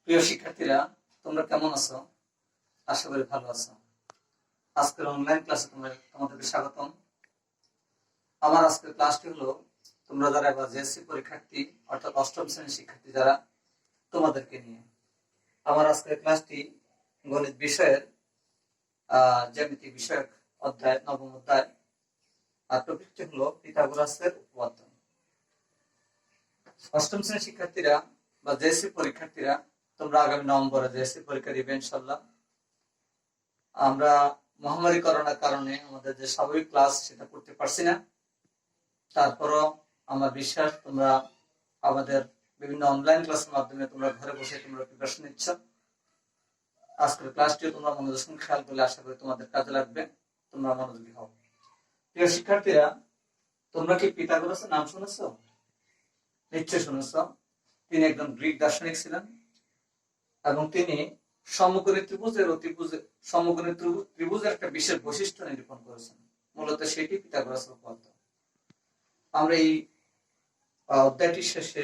প্রিয় শিক্ষার্থীরা, তোমরা কেমন আছো? আশা করি ভালো আছো। আজকের অনলাইন ক্লাসে তোমাদেরকে স্বাগতম। আমার আজকের ক্লাসটি হলো তোমরা যারা এবার জেএসসি পরীক্ষার্থী অর্থাৎ অষ্টম শ্রেণীর শিক্ষার্থী যারা, তোমাদেরকে নিয়ে আমার আজকের ক্লাসটি গণিত বিষয়ের জ্যামিতি বিষয়ক অধ্যায়, নবম অধ্যায়। আর টপিকটি হলো পিথাগোরাসের উপপাদ্য। অষ্টম শ্রেণীর শিক্ষার্থীরা বা জেএসসি পরীক্ষার্থীরা, তোমরা আগামী নভেম্বরে জেএসসি পরীক্ষা দিবে ইনশাআল্লাহ। আমরা মহামারী করোনার কারণে আমাদের যে স্বাভাবিক ক্লাস সেটা করতে পারছি না। তারপরও আমার বিশ্বাস তোমরা আমাদের বিভিন্ন অনলাইন ক্লাসের মাধ্যমে তোমরা ঘরে বসে তোমরা প্রিপারেশন নিচ্ছ। আজকের ক্লাসটিও তোমরা মনোযোগ সঙ্গে খেয়াল করলে আশা করি তোমাদের কাজে লাগবে, তোমরা মনোযোগী হও। প্রিয় শিক্ষার্থীরা, তোমরা কি পিথাগোরাসের নাম শুনেছো? নিশ্চয় শুনেছ। তিনি একজন গ্রিক দার্শনিক ছিলেন এবং তিনি সমকোণী ত্রিভুজের সমকোণী ত্রিভুজের একটা বিশেষ বৈশিষ্ট্য নিরূপণ করেছেন। মূলত সেটি পিথাগোরাসের উপপাদ্য। আমরা এই অধ্যায়টির শেষে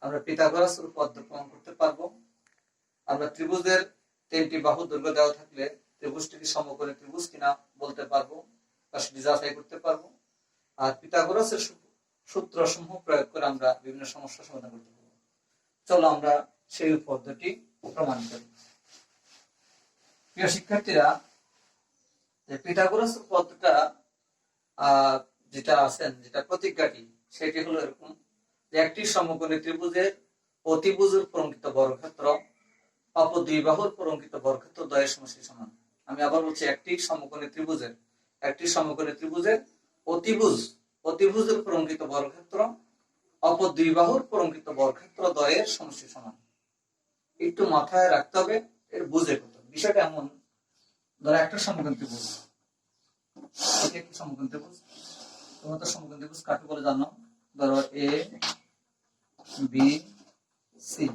আমরা পিথাগোরাসের উপপাদ্য প্রমাণ করতে পারবো। আমরা ত্রিভুজের তিনটি বাহু দৈর্ঘ্য দেওয়া থাকলে ত্রিভুজটি কি সমকোণী ত্রিভুজ কিনা বলতে পারবো বা সেটি যাচাই করতে পারবো। আর পিথাগোরাসের সূত্র সমূহ প্রয়োগ করে আমরা বিভিন্ন সমস্যার সমাধান করতে পারবো। চলো আমরা সেই পদ্ধতি প্রমাণ করি। প্রিয় শিক্ষার্থীরা, পিথাগোরাসের পদ্ধতিটা যেটা আছেন, যেটা প্রতিজ্ঞাটি, সেটি হলো এরকম যে একটি সমকোণী ত্রিভুজের অতিভুজের প্রঙ্কিত বর্গক্ষেত্র অপর দুই বাহুর প্রঙ্কিত বর্গক্ষেত্র দ্বয়ের সমষ্টি সমান। আমি আবার বলছি, একটি সমকোণী ত্রিভুজের অতিভুজের প্রঙ্কিত বর্গক্ষেত্র অপর দুই বাহুর প্রঙ্কিত বর্গক্ষেত্র দ্বয়ের সমষ্টি সমান। একটু মাথায় রাখতে হবে, এর বুঝে করতে হবে। বিষয়টা এমন, ধরো একটা সমকোণ ত্রিভুজ, এটা একটি সমকোণ ত্রিভুজ। তোমরা তো সমকোণ ত্রিভুজ কাকে বলে জানো? ধরো এ বি সি,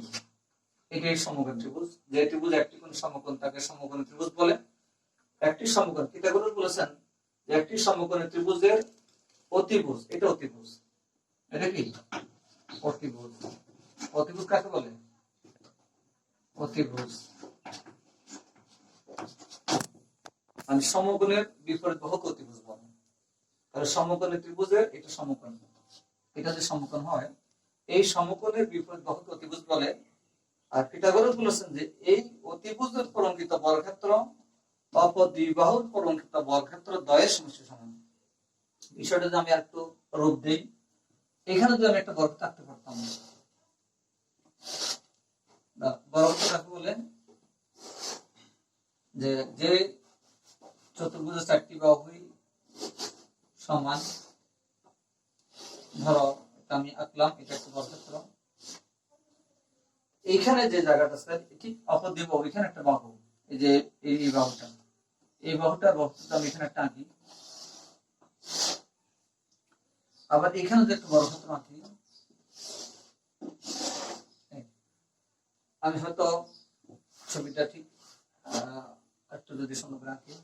এটাই সমকোণ ত্রিভুজ। যে ত্রিভুজ একটি কোণ সমকোণ তাকে সমকোণ ত্রিভুজ বলে। একটি সমকোণ, পিথাগোরাস বলেছেন যে একটি সমকোণী ত্রিভুজের অতিভুজ, এটা অতিভুজ, এটা কি অতিভুজ। অতিভুজ কাকে বলে? অতিভুজ মানে সমকোণের বিপরীত বাহুকে অতিভুজ বলে। তাহলে সমকোণী ত্রিভুজের এটা সমকোণ, এটা যে সমকোণ হয়, এই সমকোণের বিপরীত বাহুকে অতিভুজ বলে। আর পিথাগোরাস বলেছেন যে এই অতিভুজের প্রঙ্কিত বর্গক্ষেত্র অপর দুই বাহুর প্রঙ্কিত বর্গক্ষেত্র দ্বয়ের সমষ্টি সমান। বিষয়টা যদি আমি একটু রূপ দিই, এখানে যদি আমি একটা বর্গ থাকতে পারতাম, বর্গক্ষেত্র কাকে বলে? যে চতুর্ভুজের চারটি বাহুই সমান। ধরো আমি আঁকলাম, এটা একটা বর্গক্ষেত্র। এইখানে যে জায়গাটা আছে ঠিক অপর দুই বাহু, এখানে একটা বাহু, এই যে এই বাহুটা, এই বাহুটার বর্গক্ষেত্র আমি এখানে একটা আঁকি। আবার এখানে যে একটা বর্গক্ষেত্র আঁকি, আমি হয়তো ছবিটা ঠিক একটু যদি সুন্দর করে আঁকি,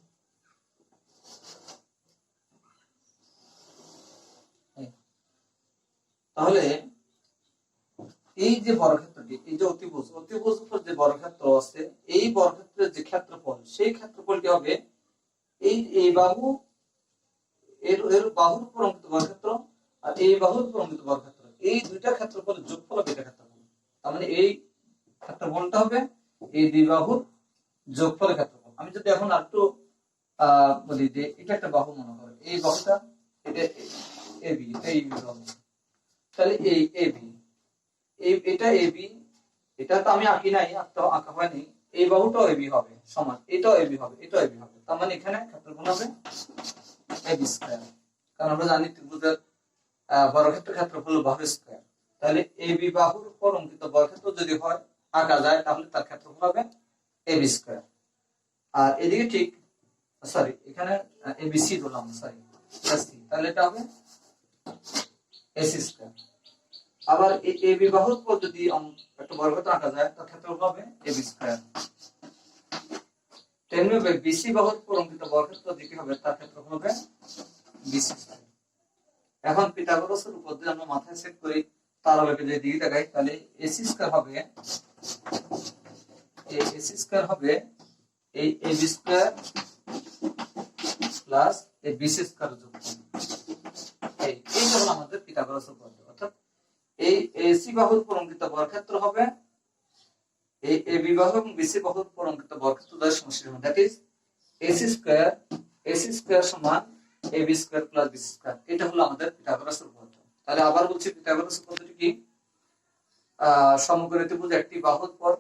তাহলে এই যে বর্গক্ষেত্রটি, এই যে অতিভুজ উপর যে বর্গক্ষেত্র আছে, এই বর্গক্ষেত্রের যে ক্ষেত্রফল, সেই ক্ষেত্রফলটি হবে এই বাহু এর বাহুর উপর অঙ্কিত বর্গক্ষেত্র আর এই বাহুর উপর অঙ্কিত বর্গক্ষেত্র, এই দুইটা ক্ষেত্রফলের যোগফল হবে এটা ক্ষেত্রফল। তার মানে এই ক্ষেত্রফলটা হবে এই দুই বাহুর যোগফলের ক্ষেত্রফল। আমি যদি এখন আরেকটু বলি যে এটা একটা বাহু মনে করো, এই বাহুটা এটা এবি, এটা এই বাহু, তাহলে এই এবি, এটা এবি, এটা তো আমি আঁকি নাই, আঁকা হয়নি। এই বাহুটাও এবি হবে সমান, এটাও এবি হবে, এটাও এবি হবে। তার মানে এখানে ক্ষেত্রফল হবে এবি স্কয়ার। কারণ আমরা জানি ত্রিভুজের বর্গক্ষেত্রের ক্ষেত্রফল বাহু স্কয়ার। তাহলে এবি বাহুর উপর অঙ্কিত বর্গক্ষেত্র যদি হয় আঁকা যায়, তাহলে তার ক্ষেত্রফল হবে এবি স্কয়ার। আর এদিকে ঠিক সরি, এখানে এবিসি ধরলাম, সরি এসি, তাহলে এটা হবে এসি স্কয়ার। আবার এবি বাহুর উপর যদি একটা বর্গক্ষেত্র আঁকা যায়, তার ক্ষেত্রফল হবে এবি স্কয়ার। তেমনি বিসি বাহুর উপর অঙ্কিত বর্গক্ষেত্র যেটি হবে তার ক্ষেত্রফল হবে বিসি স্কয়ার। এখন পিথাগোরাসের উপর যদি আমরা মাথায় সেট করি, তার আলোকে যদি দিকে তাকাই, তাহলে এসি স্কয়ার হবে এসি স্কয়ার হবে এই এবি স্কয়ার প্লাস এই বিসি স্কয়ার যোগফল। এই হলো আমাদের পিথাগোরাস উপপাদ্য। অর্থাৎ এই এসি বাহুর পরঙ্কিত বর্গক্ষেত্র হবে এই এবি বাহু এবং বিসি বাহুর পরঙ্কিত বর্গক্ষেত্র দ্বয়ের সমষ্টি সমান। দ্যাট ইজ এসি স্কয়ার সমান AB square plus BC square. এটা হলো আমাদের পিথাগোরাস উপপাদ্য। তাহলে আবার বলছি, পিথাগোরাস উপপাদ্যটি কি? সমকোণী ত্রিভুজ একটি বাহুর পর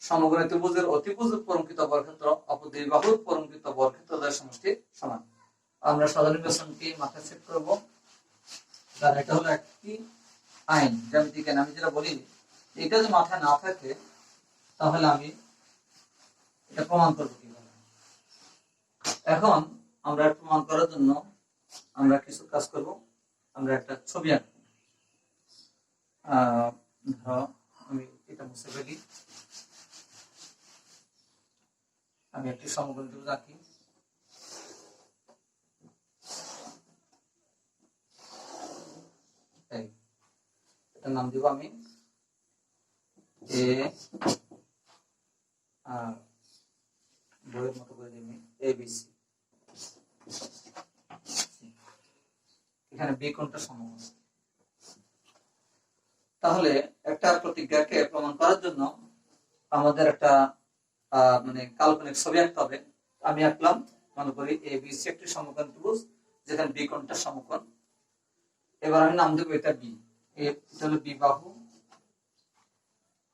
সমকোণী ত্রিভুজের অতিভুজের পরঙ্কিত বর্গক্ষেত্র অপর দুই বাহুর পরঙ্কিত বর্গক্ষেত্র দ্বয়ের সমষ্টি সমান। আমরা সাধারণ নির্বাচনকে মাথায় সেট করব। তার এটা হলো একটি আইন, জ্যামিতিক আইন। আমি যেটা বলি, এটা যদি মাথায় না থাকে তাহলে আমি এটা প্রমাণ করবো কিভাবে। এখন আমরা প্রমাণ করার জন্য আমরা কিছু কাজ করব। আমরা একটা ছবি আঁকবো। ধরো আমি এটা মুছে ফেলি, আমি একটি সমকোণী ত্রিভুজ আঁকি। এটার নাম দিব আমি এ, বইয়ের মতো করে দিই এবিসি। এখানে বি কোণটা সমকোণ। তাহলে একটা প্রতিজ্ঞাকে প্রমাণ করার জন্য আমাদের একটা মানে কাল্পনিক ছবি আঁকতে হবে। আমি আঁকলাম, মনে করি এবিসি একটি সমকোণ ত্রিভুজ যেখানে বি কোণটা সমকোণ। এবার আমি নাম দেবো এটা বি। এটা হলো বি বাহু,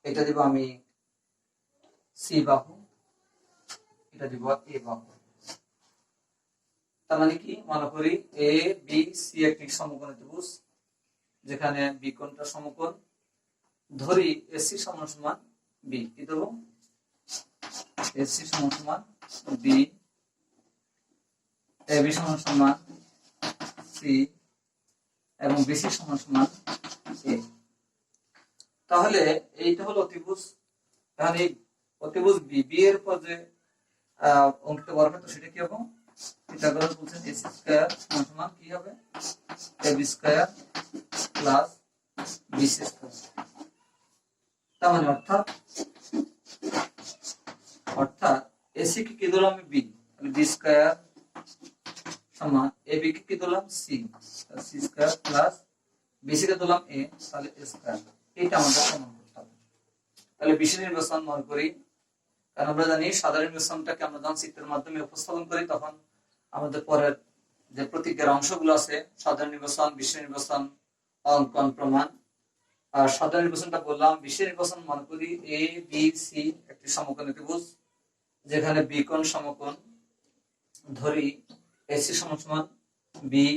এটা দিব আমি সি বাহু, এটা দিব এ বাহু। তার মানে কি? মনে করি এ বি সি একটি সমকোণ ত্রিভুজ যেখানে বি কোণটা সমকোণ। ধরি এসি সমান সমান বি। কি দেবো? এসি সমান সমান বি, এবি সমান সমান সি এবং বিসি সমান সমান এ। তাহলে এইটা হলো অতিভুজ। তাহলে এই অতিভুজ বি, বি এর পর যে অঙ্কিত বর্গক্ষেত্র সেটা কি হবে? পিথাগোরাস বলছেন এসি স্কয়ার সমান সমান কি হবে? AB square plus BC square. তার মানে অর্থাৎ এসি কে কি দিলাম আমি বি, তাহলে বি স্কয়ার সমান এবি কে কি দিলাম C, C square plus BC কে দিলাম এ, তাহলে এ স্কয়ার। এটা আমাদের প্রমাণ করতে হবে। তাহলে বিসি নির্বাচন মনে করি, কারণ আমরা জানি সাধারণ নির্বাচনটাকে আমরা যখন চিত্রের মাধ্যমে উপস্থাপন করি তখন আমাদের পরের যে প্রতিজ্ঞার অংশগুলো আছে, সাধারণ নির্বাচন, বিসি নির্বাচন, অঙ্কন, প্রমাণ। আর সাধারণ নির্বাচনটা বললাম, বিসি নির্বাচন মনে করি এ বি সি একটি সমকোণী ত্রিভুজ যেখানে বি কোণ সমকোণ। ধরি এসি সমান সমান বি,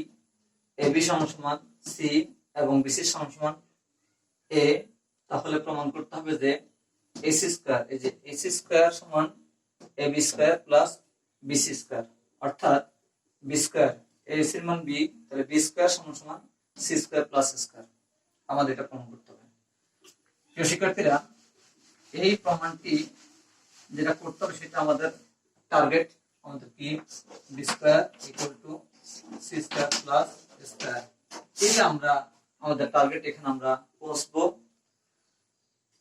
এবি সমান সমান সি এবং বিসি সমান সমান এ। তাহলে প্রমাণ করতে হবে যে এসি স্কয়ার, এই যে এসি স্কয়ার সমান AB square plus BC square. অর্থাৎ বি স্কয়ার, এসির মান বি, তাহলে বি স্কয়ার সমান সমান সি স্কয়ার প্লাস স্কয়ার। আমাদের এটা প্রমাণ করতে হবে। প্রিয় শিক্ষার্থীরা, এই প্রমাণটি যেটা করতে হবে সেটা আমাদের টার্গেট। আমাদের কি? B square equal to c square plus square. এটা আমরা আমাদের টার্গেট, এখানে আমরা পৌঁছবো।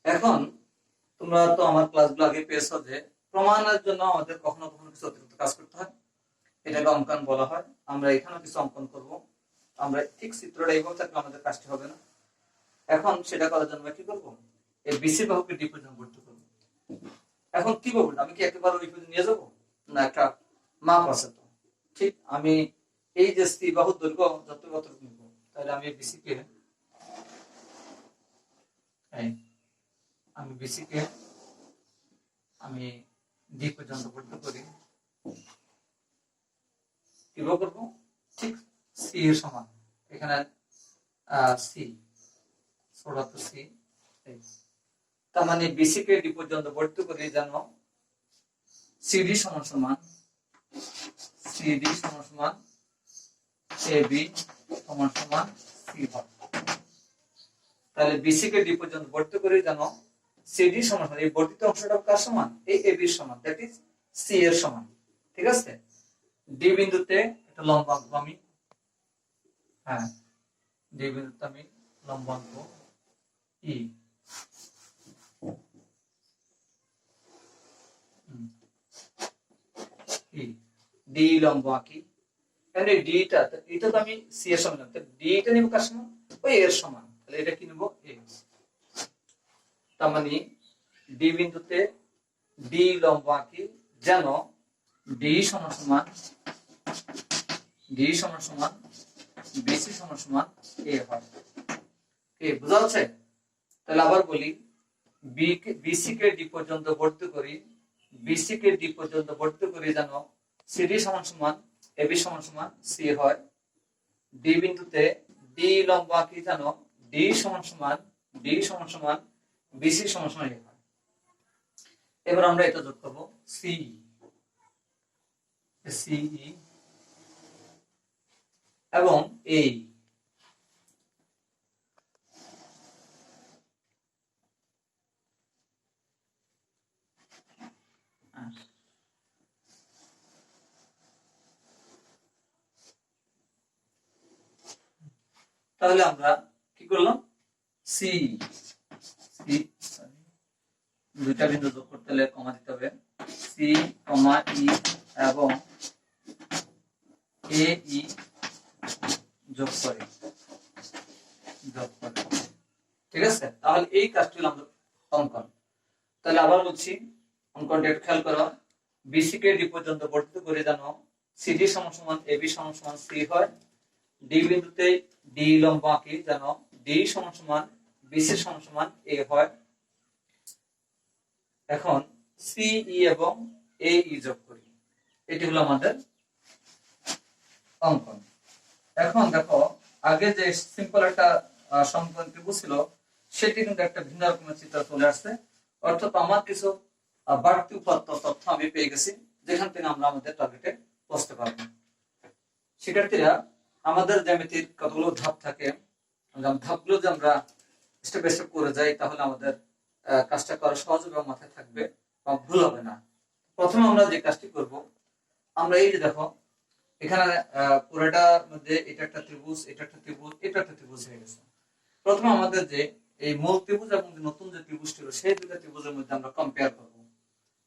এখন তোমরা তো আমার ক্লাসগুলো আগে পেয়েছো যে প্রমাণের জন্য আমাদের কখনো কখনো কিছু অতিরিক্ত কাজ করতে হয়, এটাকে অঙ্কন বলা হয়। আমরা এখানে কিছু অঙ্কন করব। আমরা ঠিক চিত্রটা এইভাবে থাকলে আমাদের কাজটি হবে না। এখন সেটা করার জন্য কি করব? এই বিসি বাহুকে ডি পর্যন্ত ভর্তি করব। এখন কি বলবো, আমি কি একেবারে ওই পর্যন্ত নিয়ে যাব না? একটা মাপ আছে তো। ঠিক আমি এই যে সি বাহুর দৈর্ঘ্য যতটুকু নিব, তাহলে আমি বিসি কে আমি ডি পর্যন্ত ভর্তি করি। কিভাবে করবো? ঠিক সি এর সমান, এখানে সি ছোট সি। তার মানে বিসি কে ডি পর্যন্ত ভর্তি করি যেন সিডি সমান সমান এবি সমান সমান সি হয়। তাহলে বিসি কে ডি পর্যন্ত ভর্তি করি যেন সিডি সমান সমান, এই বর্ধিত অংশটা কার সমান? এই এবি এর সমান, দ্যাট ইজ সি এর সমান। ঠিক আছে? ডি বিন্দুতে একটা লম্ব আঁকবো আমি। হ্যাঁ, ডি বিন্দুতে আমি লম্ব আঁকবো ই। ই ডি লম্ব আঁকি, এখানে ডিটা এটা তো আমি সি এর সমান, ডিটা নিব কার সমান, ওই এর সমান, তাহলে এটা কি নিব এ। তার মানে ডি বিন্দুতে ডি লম্ব আঁকি যেন ডি সমান সমান বিসি সমান সমান এ হয়। এ বুঝা যাচ্ছে? তাহলে আবার বলি, বিসি কে ডি পর্যন্ত বর্ধিত করি, বিসি কে ডি পর্যন্ত বর্ধিত করি যেন সিডি সমান সমান এবি সমান সমান সি হয়। ডি বিন্দুতে ডি লম্ব আঁকি যেন ডি সমান সমান বিসি সমান সমান এ হয়। এবার আমরা এটা যোগ করব সি সিই এবং এই তাহলে আমরা কি করলাম, সি সি দুইটা বিন্দু যোগ করতে হলে কমা দিতে হবে, সি কমা ই এবং এ ই যোগ করে, ঠিক আছে? তাহলে এই কাজটি হলো আমাদের অঙ্কন। তাহলে আবার বলছি, অঙ্কনটা একটু খেয়াল করো, বিসি কে ডি পর্যন্ত বর্ধিত করে যেন সিডি সমান সমান এবি সমান সমান সি হয়। ডি বিন্দুতে ডি লম্ব আঁকি যেন ডি সমান সমান বিসি সমান সমান এ হয়। এখন সিই এবং এ ই যোগ করি, এটি হলো আমাদের অঙ্কন। এখন দেখো, আগে যে সিম্পল একটা সমকোণ ত্রিভুজ ছিল সেটি কিন্তু একটা ভিন্ন রকমের চিত্র চলে আসছে, অর্থাৎ আমার কিছু বাড়তি উপাত্ত তথ্য আমি পেয়ে গেছি, যেখান থেকে আমরা আমাদের টার্গেটে পৌঁছতে পারবো। শিক্ষার্থীরা, আমাদের জ্যামিতির কতগুলো ধাপ থাকে, ধাপগুলো যে আমরা স্টেপ বাই স্টেপ করে যাই তাহলে আমাদের কাজটা করা সহজ এবং মাথায় থাকবে বা ভুল হবে না। প্রথমে আমরা যে কাজটি করব, আমরা এই যে দেখো এখানে পুরোটার মধ্যে এটা একটা ত্রিভুজ, এটা একটা ত্রিভুজ, এটা একটা ত্রিভুজ হয়ে গেছে। প্রথমে আমাদের যে এই মূল ত্রিভুজ এবং নতুন যে ত্রিভুজ ছিল সেই দুটো ত্রিভুজের মধ্যে আমরা কম্পেয়ার করব।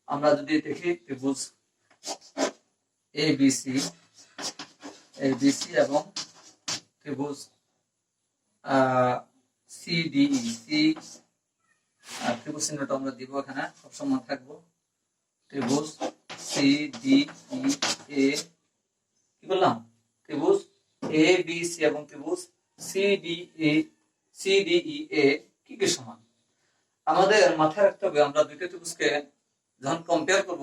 আমরা যদি দেখি ত্রিভুজ এবিসি এবং ত্রিভুজ সিডিই, ত্রিভুজ চিহ্নটা আমরা দিব এখানে, সবসময় থাকবো ত্রিভুজ সিডিই এ, কি বললাম, ত্রিভুজ এ বি সি এবং ত্রিভুজ সিডিই এ কি কি সমান। আমাদের মাথায় রাখতে হবে, আমরা দুইটা ত্রিভুজকে যখন কম্পেয়ার করব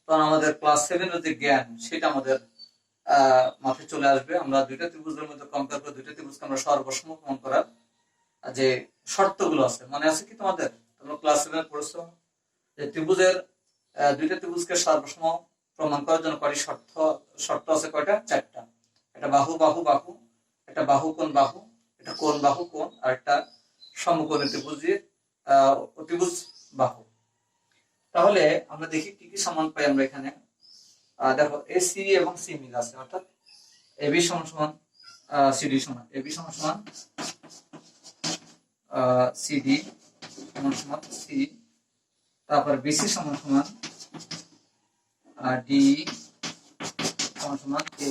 তখন আমাদের ক্লাস 7 এর যে জ্ঞান সেটা আমাদের মাথায় চলে আসবে। আমরা দুইটা ত্রিভুজের মধ্যে কম্পেয়ার করে দুইটা ত্রিভুজকে আমরা সর্বসম প্রমাণ করার যে শর্তগুলো আছে, মনে আছে কি তোমাদের? তোমরা ক্লাস 7 পড়েছো যে ত্রিভুজের দুইটা ত্রিভুজকে সর্বসম প্রমাণ করার জন্য কয়টি শর্ত আছে? কয়টা? 4টা। এটা বাহু বাহু বাহু, এটা বাহু কোণ বাহু, এটা কোণ বাহু কোণ, আর একটা সমকোণী ত্রিভুজ বাহু। তাহলে আমরা দেখি কি কি সমান পাই আমরা এখানে। দেখো এ সি এবং সি মিল আছে, অর্থাৎ এবি সমান সমান সিডি সমান, এবি সমান সমান সিডি সমান সমান সি, তারপর বিসি সমান সমান ডি সমান সমান এ,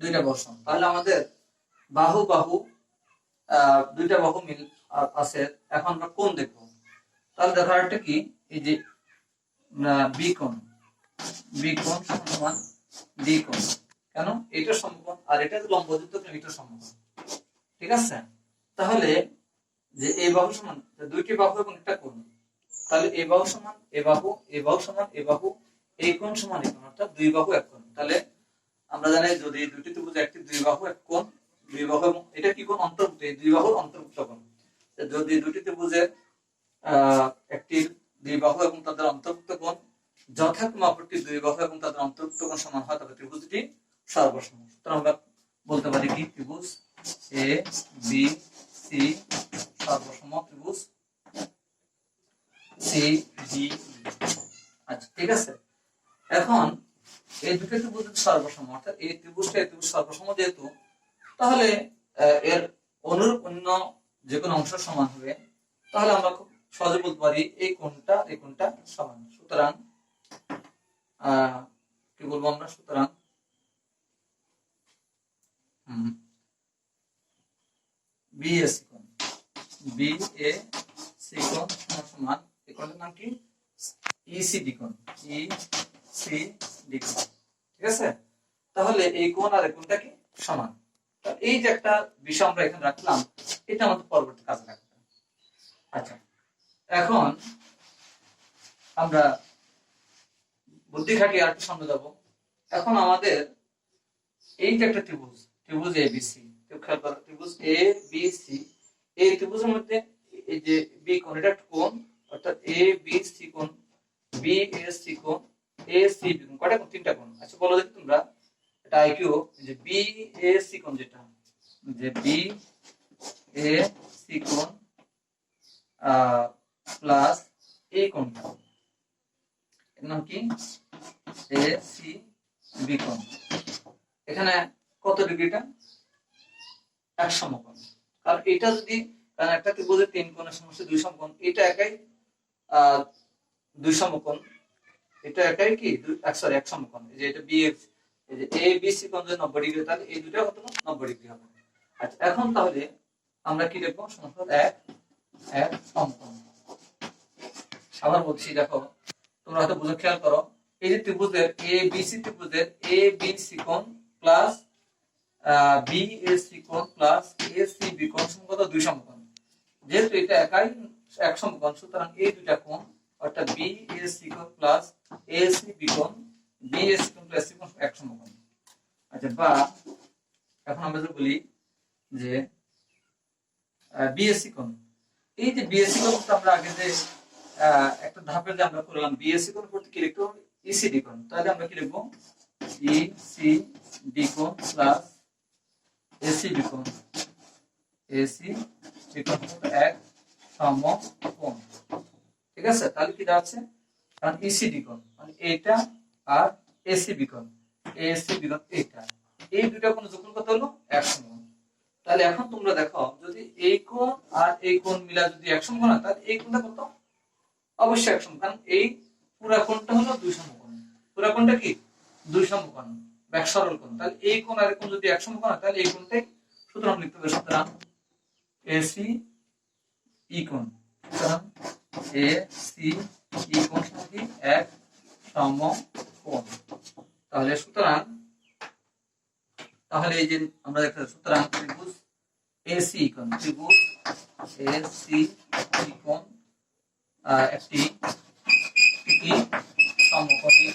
দুইটা বাহু সমান। তাহলে আমাদের বাহু বাহু দুইটা বাহু মিল আছে। এখন আমরা কোণ দেখবো, তাহলে দেখার একটা কি, এই যে বি কোণ সমান সমান ডি কোণ, কেন? এটা সমকোণ আর এটা লম্বযুক্ত, এটা সমকোণ, ঠিক আছে? তাহলে যে এই বাহু সমান দুইটি বাহু এবং একটা কোণ, তাহলে এ বাহু সমান এ বাহু, এ বাহু সমান এ বাহু, এই কোণ সমান এই কোণ, অর্থাৎ দুই বাহু এক কোণ। তাহলে আমরা জানি যদি দুটি ত্রিভুজ একটি দুই বাহু এক কোণ, দুই বাহু এবং এটা কি কোণ? অন্তর্ভুক্ত, এই দুই বাহুর অন্তর্ভুক্ত কোণ। যদি দুটি ত্রিভুজের একটি দুই বাহু এবং তাদের অন্তর্ভুক্ত কোণ যথাক্রমে অপরটি দুই বাহু এবং তাদের অন্তর্ভুক্ত কোণ সমান হয়, তবে ত্রিভুজটি সর্বসম। সুতরাং আমরা বলতে পারি কি, ত্রিভুজ এ বি সি সর্বসম ত্রিভুজ সি ডি। আচ্ছা, ঠিক আছে। এখন এই দুটো ত্রিভুজ সর্বসম, অর্থাৎ এই ত্রিভুজটা এই ত্রিভুজ সর্বসম যেহেতু, তাহলে এর অনুরূপ অন্য যে কোনো অংশ সমান হবে। তাহলে আমরা খুব সহজে বলতে পারি এই কোণটা সমান। সুতরাং কি বলবো আমরা? সুতরাং বি এ সি কোণ, বি এ সি কোণ সমান এই কোণটার নাম কি? ইসিডি কোণ, ইসিডি কোণ। ঠিক আছে, তাহলে এই কোণ আর এই কোণটা কি সমান। এই যে একটা বিষয় আমরা এখানে রাখলাম, এটা আমাদের পরবর্তী কাজে লাগবে। আচ্ছা, এখন আমরা বুদ্ধি খাটিয়ে আর একটু সামনে যাব। এখন আমাদের এই যে একটা ত্রিভুজ, ত্রিভুজ এ বি সি, খেয়াল করো, ত্রিভুজ এ বি সি, এই ত্রিভুজের মধ্যে এই যে বি কোণ, এটা একটা কোণ, অর্থাৎ এ বি সি কোণ, বি এ সি কোণ, এ সি বি কোণ, কয়টা কোণ? তিনটা কোণ। আচ্ছা বলো দেখি তোমরা, এটা আইকিউ, যে বি এ সি কোণ, যেটা যে বি এ সি কোণ প্লাস এই কোণটা, এর নাম কি? এ সি বি কোণ। এখানে কত ডিগ্রিটা? 1 সমকোণ। কারণ এটা যদি, কারণ একটা ত্রিভুজে 3 কোণের সমষ্টি 2 সমকোণ, এটা একাই 2 সমকোণ, এটা একাই কি সরি 1 সমকোণ। এই যে এটা বি, এই যে এ বি সি কোণ যদি 90 ডিগ্রি, তাহলে এই দুটো কত? 90 ডিগ্রি হবে। আচ্ছা, এখন তাহলে আমরা কি লিখবো? সমকোণ 1 সমকোণ। আবার বলছি, দেখো তোমরা হয়তো বুঝে, খেয়াল করো, এই যে ত্রিভুজের এ বি সি, ত্রিভুজের এ বি সি কোণ প্লাস বি এ সি কোণ প্লাস এ সি বি কোণ সমান 2 সমকোণ। যেহেতু এটা একাই 1 সমকোণ, সুতরাং এই দুইটা কোণ, অর্থাৎ বি এ সি কোণ প্লাস এ সি বি কোণ, বি এ সি কোণ প্লাস সি কোণ 1 সমকোণ। আচ্ছা, বা এখন আমরা যদি বলি যে বি এ সি কোণ, এই যে বি এ সি কোণ আমরা আগে যে একটা ধাপে যে আমরা করলাম, বি এ সি কোণ করতে কি লিখবো? ইসিডি কোণ। তাহলে আমরা কি লিখবো? ইসিডি কোণ প্লাস এসি বি কোণ, এসি বি কোণ 1 সমকোণ। ঠিক আছে, তাহলে কি দাঁড়াচ্ছে? কারণ ইসিডি কোণ মানে এটা আর এসি বি কোণ, এসি বি কোণ এটা, এই দুটো কোণ যোগফল কত হলো? 1 সমকোণ। তাহলে এখন তোমরা দেখো, যদি এই কোণ আর এই কোণ মিলা যদি 1 সমকোণ হয়, তাহলে এই কোণটা কত? অবশ্যই 1 সমকোণ। কারণ এই পুরা কোণটা হলো 2 সমকোণ, পুরা কোণটা কি 2 সমকোণ, ব্যাক সরল কোণ। তাহলে এই কোণ আর এই কোণ যদি 1 সমকোণ হয়, তাহলে এই কোণটাই সুতরাং লিখতে হবে। সুতরাং এসি ই কোণ, সুতরাং এ সি ই কোণ সমান কি? 1 সমকোণ। তাহলে সুতরাং, তাহলে এই যে আমরা দেখতে, সুতরাং ত্রিভুজ এসি কোণ, ত্রিভুজ এসি কোণ একটি কি সমকোণী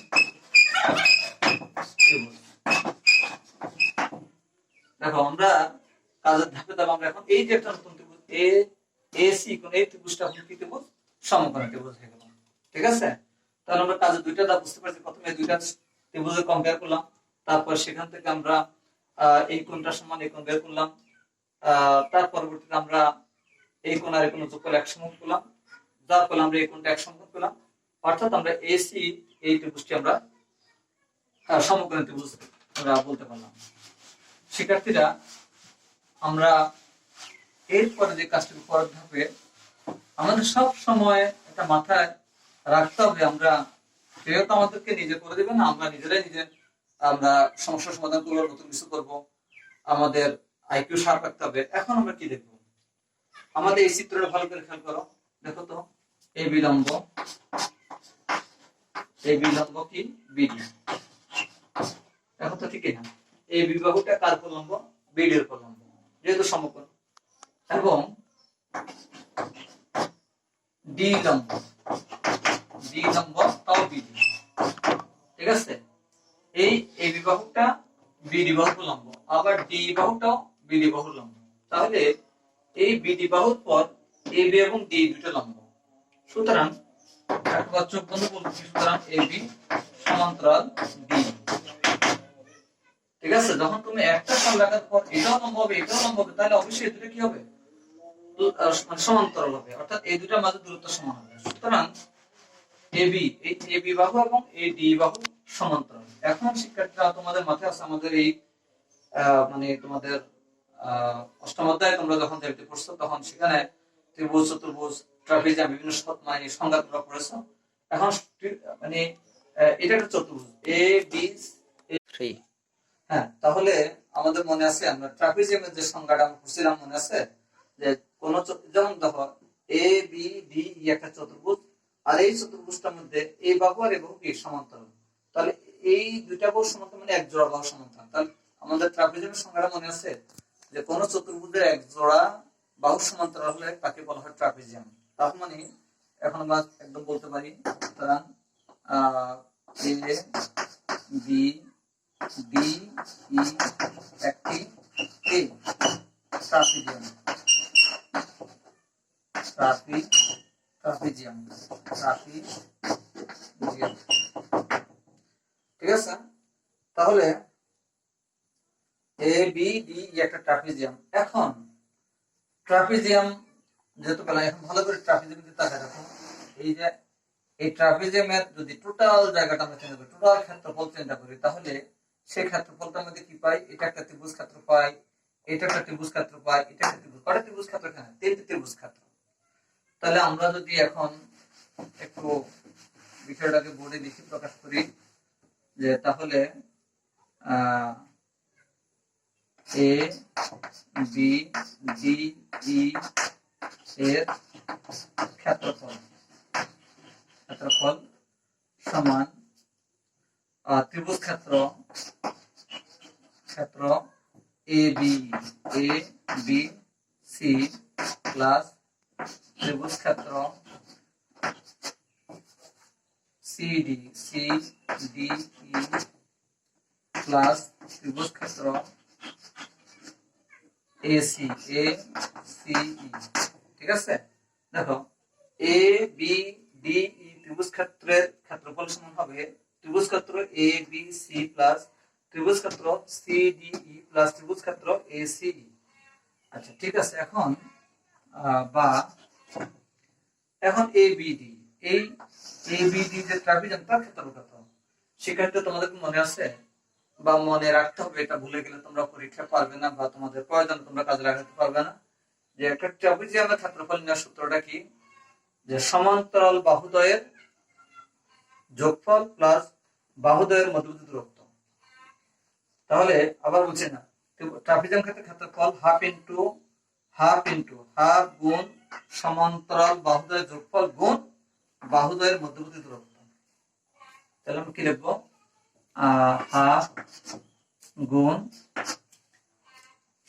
ত্রিভুজ। দেখো আমরা কাজের ধাপে ধাপে আমরা এখন এই যে একটা নতুন ত্রিভুজ এ এসি কোণ, এই ত্রিভুজটা হলো কি ত্রিভুজ? সমকোণী ত্রিভুজ হয়ে গেল। ঠিক আছে, তাহলে আমরা কাজের দুইটা ধাপ বুঝতে পারছি। প্রথমে দুইটা ত্রিভুজের কম্পেয়ার করলাম, তারপর সেখান থেকে আমরা এই কোণটা সমান এই কোণ বের করলাম, তার পরবর্তীতে আমরা এই কোণ আর এই কোণ যোগ করে 1 সমকোণ পেলাম, যার ফলে আমরা এই কোণটা 1 সমকোণ পেলাম। অর্থাৎ আমরা এসি এই ত্রিভুজটি আমরা সমকোণী ত্রিভুজ আমরা বলতে পারলাম। শিক্ষার্থীরা, আমরা এরপরে যে কাজটি পরের ধাপে আমাদের সব সময় একটা মাথায় রাখতে হবে, আমরা কেউ তো আমাদেরকে নিজে করে দেবে না, আমরা নিজেরাই আমরা সমস্যার সমাধান করবো, নতুন কিছু করবো, আমাদের আইকিউ শার্প রাখতে হবে। এখন আমরা কি দেখবো? আমাদের এই চিত্রটা ভালো করে খেয়াল করো, দেখো তো, এই বিলম্ব, এই বিলম্ব কি? বিডি। দেখো তো, ঠিক না? এই বিবাহটা কার প্রলম্ব? বিডি এর প্রলম্ব, যেহেতু সমকোণ। এবং ডি লম্ব, ডি লম্ব তাও বিডি। ঠিক আছে, এই বিবাহটা বিডি বাহুর লম্ব, আবার ডি বাহুটাও বিডি বাহুর লম্ব। তাহলে এই বিডি বাহুর পর এ বি এবং ডি দুটো লম্ব। সুতরাং একবার চোখ বন্ধ করছি, সুতরাং এ বি সমান্তরাল ডি। ঠিক আছে, যখন তুমি একটা সাল লাগার পর এটাও লম্ব হবে, এটাও লম্ব হবে, তাহলে অবশ্যই এই দুটো কি হবে? সমান্তরাল হবে, অর্থাৎ এই দুটার মাঝে দূরত্ব সমান হবে। সুতরাং এবি, এই এবি বাহু এবং এই ডি বাহু সমান্তরাল। এখন শিক্ষার্থীরা, তোমাদের মাথায় আছে আমাদের এই মানে তোমাদের অষ্টম অধ্যায়ে তোমরা যখন দেখতে পড়ছো, তখন সেখানে ত্রিভুজ, চতুর্ভুজ, ট্রাপিজিয়াম বিভিন্ন মানে সংজ্ঞা তোমরা পড়েছো। এখন মানে এটা একটা চতুর্ভুজ এ বি থ্রি। হ্যাঁ, তাহলে আমাদের মনে আছে আমরা ট্রাপিজিয়ামের যে সংজ্ঞাটা আমরা পড়ছিলাম, মনে আছে যে কোন যেমন দেখো এ বি ডি ই একটা চতুর্ভুজ, আর এই চতুর্ভুজটার মধ্যে এই বাহু আর এই বাহু কি সমান্তরাল, তাহলে এই দুইটা বাহু সমান্তরাল মানে এক জোড়া বাহু সমান্তরাল। তাহলে আমাদের ট্রাপিজিয়ামের সংজ্ঞাটা মনে আছে যে কোন চতুর্ভুজের এক জোড়া বাহু সমান্তরাল হলে তাকে বলা হয় ট্রাপিজিয়াম। তার মানে এখন আমরা একদম বলতে পারি, সুতরাং এ বি ডি ই একটি কি ট্রাপিজিয়াম, ট্রাপিজিয়াম, ঠিক আছে। তাহলে এ বি ডি একটা ট্রাপিজিয়াম। এখন ট্রাপিজিয়াম যেহেতু পেলাম, এখন ভালো করে ট্রাপিজিয়াম দিকে তাকায় রাখো। এই যে এই ট্রাপিজিয়ামের যদি টোটাল জায়গাটা আমরা চিন্তা করি, টোটাল ক্ষেত্রফল চিন্তা করি, তাহলে সেই ক্ষেত্রফলটার মধ্যে কি পাই? এটা একটা ত্রিভুজ ক্ষেত্র পাই, এটা একটা ত্রিভুজ ক্ষেত্র পাই, এটা একটা ত্রিভুজ, কয়টা ত্রিভুজ ক্ষেত্র? এখানে তিনটি ত্রিভুজ ক্ষেত্র। তাহলে আমরা যদি এখন একটু বিষয়টাকে বোর্ডে লিখে প্রকাশ করি, যে তাহলে এ বি ডি ই এর ক্ষেত্রফল সমান ত্রিভুজ ক্ষেত্র এ বি সি প্লাস ত্রিভুজ ক্ষেত্র সি ডি ই প্লাস ত্রিভুজ ক্ষেত্র এ সি ই। ঠিক আছে, দেখো এ বি ডি ই ত্রিভুজ ক্ষেত্রের ক্ষেত্রফল সমান হবে ত্রিভুজ ক্ষেত্র এ বি সি প্লাস ত্রিভুজ ক্ষেত্র সি ডি ই প্লাস ত্রিভুজ ক্ষেত্র এ সি ই। আচ্ছা, ঠিক আছে। এখন বা এখন এ বি ডি, এই এ বি ডি যে ট্রাপিজিয়াম তার ক্ষেত্রফল কত? সেক্ষেত্রে তোমাদের মনে আছে বা মনে রাখতে হবে, এটা ভুলে গেলে তোমরা পরীক্ষা পারবে না বা তোমাদের প্রয়োজন তোমরা কাজে লাগাতে পারবে না, যে একটা ট্রাপিজিয়ামের ক্ষেত্রফল নেওয়ার সূত্রটা কি? যে সমান্তরাল বাহুদ্বয়ের যোগফল প্লাস বাহুদ্বয়ের মধ্যবর্তী দূরত্ব। তাহলে আবার বলছি না, ট্রাপিজিয়াম ক্ষেত্রে ক্ষেত্রফল হাফ গুণ সমান্তরাল বাহুদ্বয়ের যোগফল গুণ বাহুদ্বয়ের মধ্যবর্তী দূরত্ব। তাহলে আমি কি লিখবো? হাফ গুণ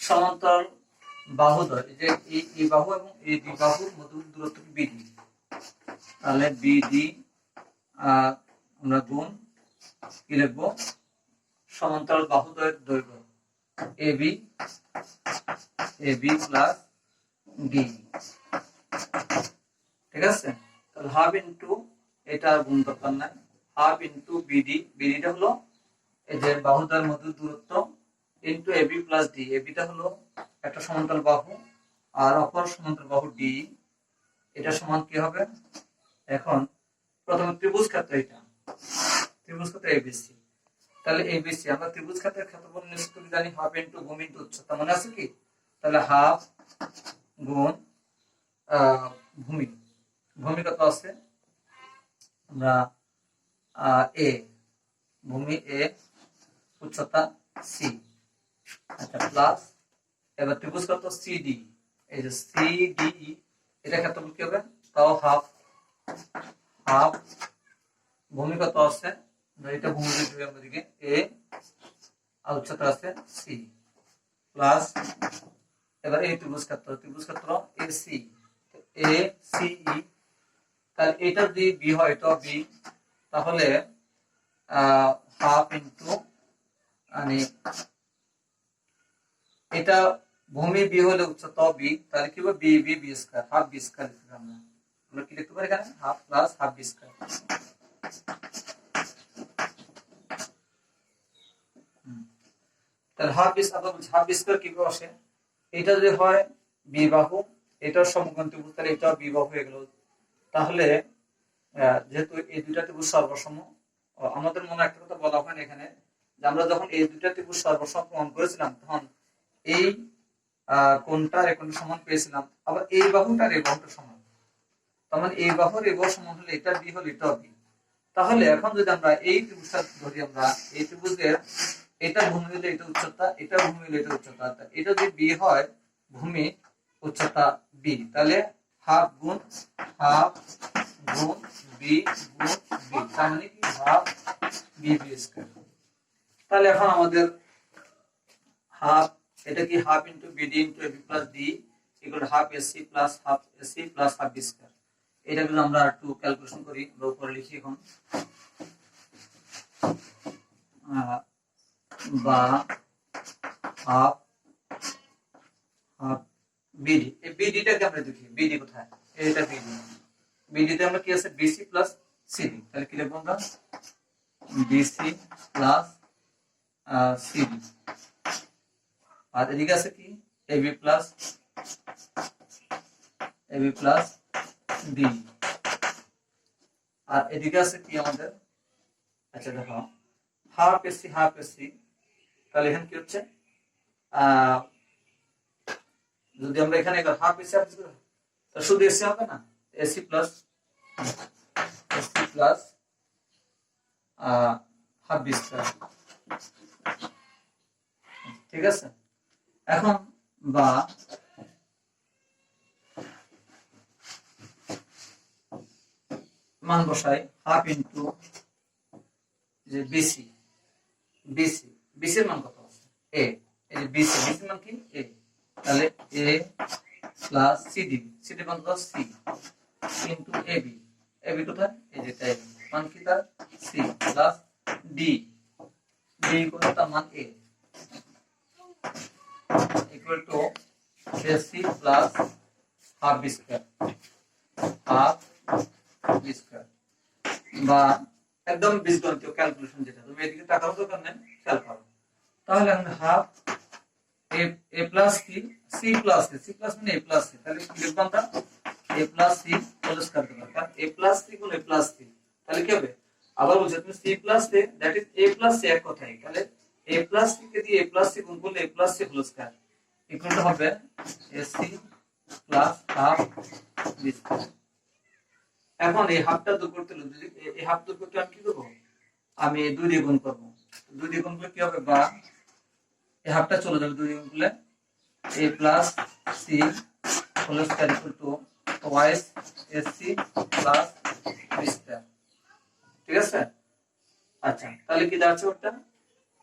সমান্তরাল বাহুদ্বয়, যে এই বাহু এবং এই দুই বাহুর মধ্যবর্তী দূরত্ব বিডি, তাহলে বিডি আমরা গুণ কি লিখবো? সমান্তরাল বাহুদ্বয়ের দৈর্ঘ্য এবি প্লাস ডি। ঠিক আছে, তাহলে হাফ ইন্টু এটা গুণ দরকার নাই, হাফ ইন্টু বিডিটা হলো এই যে বাহুদ্বয়ের মধ্যে দূরত্ব ইন্টু এবি প্লাস ডি। এবিটা হলো একটা সমান্তরাল বাহু আর অপর সমান্তরাল বাহু ডি, এটা সমান কি হবে? এখন প্রথমে ত্রিভুজ ক্ষেত্র, এটা ত্রিভুজ ক্ষেত্র এবিসি, তাহলে এবিসি আমরা ত্রিভুজ ক্ষেত্রের ক্ষেত্রফল নিশ্চয়ই জানি, হাফ ইন্টু ভূমি ইন্টু উচ্চতা, মনে আছে কি? তাহলে হাফ গুণ ভূমি কত আছে? আমরা এ, ভূমি এ, উচ্চতা সি। আচ্ছা, প্লাস এবার ত্রিভুজ কত? সিডি, এই যে সিডি, এটা ক্ষেত্রফল কি হবে? তাও হাফ ভূমি কত আছে? এটা ভূমি দিতে হবে আমাদেরকে এ, আর উচ্চতা আছে সি, প্লাস এবার এই ত্রিভুজ ক্ষেত্র এসি, এ সি ই, তাহলে এটা যদি বি হয় এটা বি, তাহলে হাফ ইন্টু মানে এটা ভূমি বি হলে উচ্চতা বি, তাহলে কি হবে? B square, half B square লিখতে আমরা কি লিখতে পারি এখানে? Half plus half B square. তাহলে হাফ বি স্কয়ার কিভাবে আসে? এটা যদি হয় বি বাহু, এটার সমকোণ ত্রিভুজ, তাহলে এটাও বি বাহু হয়ে গেল। তাহলে যেহেতু এই দুইটা ত্রিভুজ সর্বসম, আমাদের মনে একটা কথা বলা হয় এখানে, যে আমরা যখন এই দুইটা ত্রিভুজ সর্বসম প্রমাণ করেছিলাম তখন এই কোণটার এই কোণটা সমান পেয়েছিলাম, আবার এই বাহুটার এই বাহুটা সমান, তার মানে এই বাহুর এই বাহু সমান হলে এটা বি হলে এটা বি, তাহলে এখন যদি আমরা এই ত্রিভুজটা ধরি, আমরা এই ত্রিভুজের এটা ভূমি হলে এটা উচ্চতা, এটা ভূমি হলে এটা উচ্চতা, এটা যদি বি হয় ভূমি উচ্চতা বি, তাহলে হাফ গুণ বি গুণ বি, তার মানে কি হাফ বি বি স্কয়ার। তাহলে এখন আমাদের হাফ, এটা কি half into BD into AB plus d equal half AC plus half B square. এটা যদি আমরা একটু ক্যালকুলেশন করি, আমরা উপরে লিখি এখন, বা হাফ বিডি, এই বিডিটাকে আমরা দেখি, বিডি কোথায়, এটা বিডিতে আমরা কি আছে, বিসি প্লাস সিডি, তাহলে কি লিখবো আমরা, বিসি প্লাস সিডি, আর এদিকে আছে কি এবি প্লাস ডি, আর এদিকে আছে কি আমাদের, আচ্ছা দেখো হাফ এসি, তাহলে এখানে কি হচ্ছে, যদি আমরা এখানে হাফ এসি শুধু এসি হবে না, AC plus half B square, ঠিক আছে। এখন বা মান বসাই, হাফ ইনটু যে বিসি এর মান কত আছে, এ, এই যে বিসি মান কি এ, তাহলে এ প্লাস সিডি মান কত, সি ইনটু এবি কোথায়, এই যে তাই মান কি তার সি প্লাস ডি কত, তার মান A equal to AC plus half B square, বা একদম বীজগণিতীয় ক্যালকুলেশন, যেটা তুমি এদিকে তাকাও দরকার নেই, খেয়াল করো। তাহলে আমরা হাফ এ প্লাস কি সি প্লাস মানে এ প্লাস সি, তাহলে কি লিখব আমরা, এ প্লাস সি হোল স্কয়ার করব, কারণ এ প্লাস সি গুণ এ প্লাস সি, তাহলে কি হবে, আবার বলছি তুমি c plus a, that is a plus c এক কথাই, তাহলে এ প্লাস সি কে দিয়ে এ প্লাস সি গুণ করলে A plus C whole square equal to হবে AC plus half B square. এখন এই হাফটা দূর করতে হলে, যদি এই হাফ দূর করতে আমি কি করব, আমি 2 দিয়ে গুণ করব, 2 দিয়ে গুণ করলে কি হবে, বা এই হাফটা চলে যাবে, 2 দিয়ে গুণ করলে a plus C whole square equal to twice AC plus b square, ঠিক আছে। আচ্ছা, তাহলে কি দাঁড়াচ্ছে ওটা,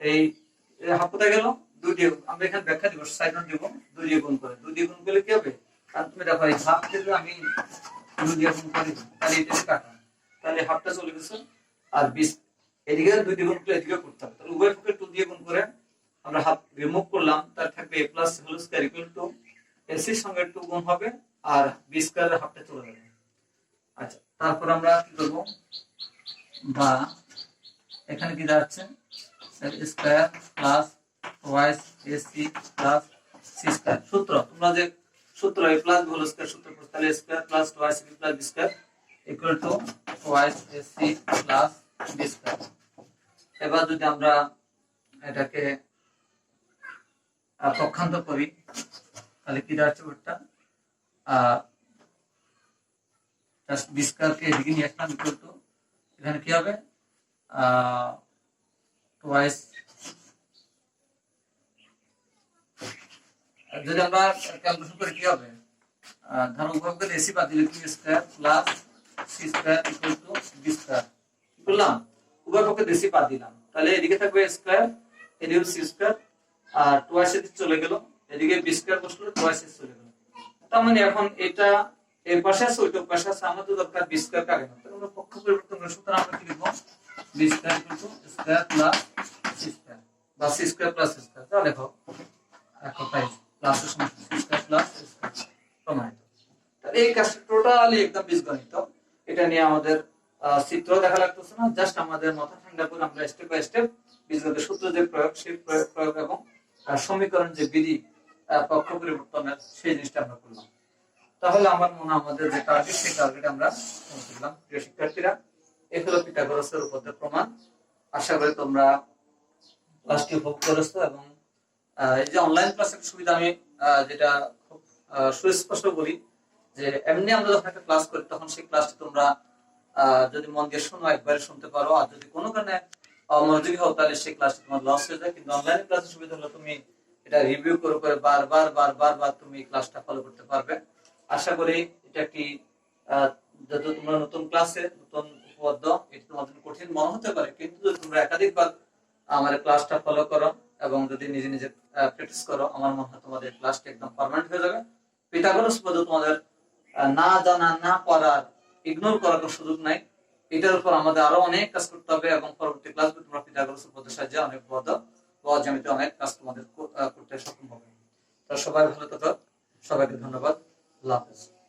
এই হাফ কোথায় গেল, 2 দিয়ে, আমরা এখানে ব্যাখ্যা দিব, সাইড নোট দিব, 2 দিয়ে গুণ করে, 2 দিয়ে গুণ করলে কি হবে, কারণ তুমি দেখো এই হাফ দিয়ে আমি 2 দিয়ে গুণ করি, তাহলে এটা কাটা, তাহলে হাফটা চলে গেছে, আর 20 এদিকে 2 দিয়ে গুণ করলে এদিকে করতে হবে, তাহলে উভয় পক্ষে 2 দিয়ে গুণ করে আমরা হাফ রিমুভ করলাম, তার থাকবে a plus whole square equal to s এর সঙ্গে 2 গুণ হবে, আর বি স্কয়ারের হাফটা চলে যাবে। আচ্ছা, তারপর আমরা কি করব, বা এখানে কি দাঁড়াচ্ছে, square plus twice AC plus C square, সূত্র তোমরা যে সূত্র a প্লাস হোল স্কয়ার সূত্র পড়ছো, তাহলে square plus twice b plus b square equal to twice AC plus b square. এবার যদি আমরা এটাকে পক্ষান্তর করি, তাহলে কি দাঁড়াচ্ছে ওটা, জাস্ট বি স্কয়ারকে এদিকে নিয়ে আসলাম ইকুয়াল টু, এখানে কি হবে, টুয়াইস, যদি আমরা ক্যালকুলেশন করি কি হবে, ধরো উভয় পক্ষে এসি বাদ দিলে কি square plus C square equal to b square, কি করলাম, উভয় পক্ষে এসি বাদ দিলাম, তাহলে এদিকে থাকবে স্কয়ার, এদিকে সি স্কয়ার, আর টুয়াইস এদিকে চলে গেল, এদিকে বি স্কয়ার বসলো, টুয়াইস চলে গেল, তার মানে এখন এটা এর পাশে আছে ওইটার পাশে আছে, আমাদের দরকার বি স্কয়ার কাকে না, তাহলে আমরা পক্ষ পরিবর্তন করে, সুতরাং আমরা কি লিখব, B square equal to square plus C square, বা C square plus C square, তাহলে দেখো একটাই প্লাসের সমান C square plus C square প্রমাণিত। তাহলে এই কাজটা টোটালি একদম বীজগণিত, এটা নিয়ে আমাদের চিত্র দেখা লাগতেছে না, জাস্ট আমাদের মাথা ঠান্ডা করে আমরা স্টেপ বাই স্টেপ বীজগণিতের সূত্র যে প্রয়োগ, সেই প্রয়োগ এবং সমীকরণ যে বিধি পক্ষ পরিবর্তনের, সেই জিনিসটা আমরা করলাম। তাহলে আমার মনে আমাদের যে টার্গেট, সেই টার্গেট আমরা পৌঁছলাম। প্রিয় শিক্ষার্থীরা, এই হলো পিথাগোরাসের উপপাদ্যের প্রমাণ। আশা করি তোমরা ক্লাসটি উপভোগ করেছো, এবং এই যে অনলাইন ক্লাসের সুবিধা আমি যেটা খুব সুস্পষ্ট বলি, যে এমনি আমরা যখন একটা ক্লাস করি তখন সেই ক্লাসটি তোমরা যদি মন দিয়ে শোনো একবারে শুনতে পারো, আর যদি কোনো কারণে অমনোযোগী হও তাহলে সেই ক্লাস তোমার লস হয়ে যায়। কিন্তু অনলাইন ক্লাসের সুবিধা হলো তুমি এটা রিভিউ করে করে বারবার তুমি ক্লাসটা ফলো করতে পারবে। আশা করি এটা একটি যত তোমরা নতুন ক্লাসে নতুন উপপাদ্য, এটা তোমার জন্য কঠিন মনে হতে পারে, কিন্তু যদি তোমরা একাধিকবার আমার ক্লাসটা ফলো করো এবং যদি নিজে নিজে প্র্যাকটিস করো, আমার মনে হয় তোমাদের ক্লাসটা একদম পার্মানেন্ট হয়ে যাবে। পিথাগোরাস উপপাদ্য তোমাদের না জানা, না পড়ার, ইগনোর করার কোনো সুযোগ নাই। এটার উপর আমাদের আরো অনেক কাজ করতে হবে এবং পরবর্তী ক্লাসগুলো তোমরা পিথাগোরাস উপপাদ্যের সাহায্যে অনেক উপপাদ্য ও জ্যামিতি অনেক কাজ তোমাদের করতে সক্ষম হবে। তো সবাই ভালো থাকো, সবাইকে ধন্যবাদ, আল্লাহ হাফেজ।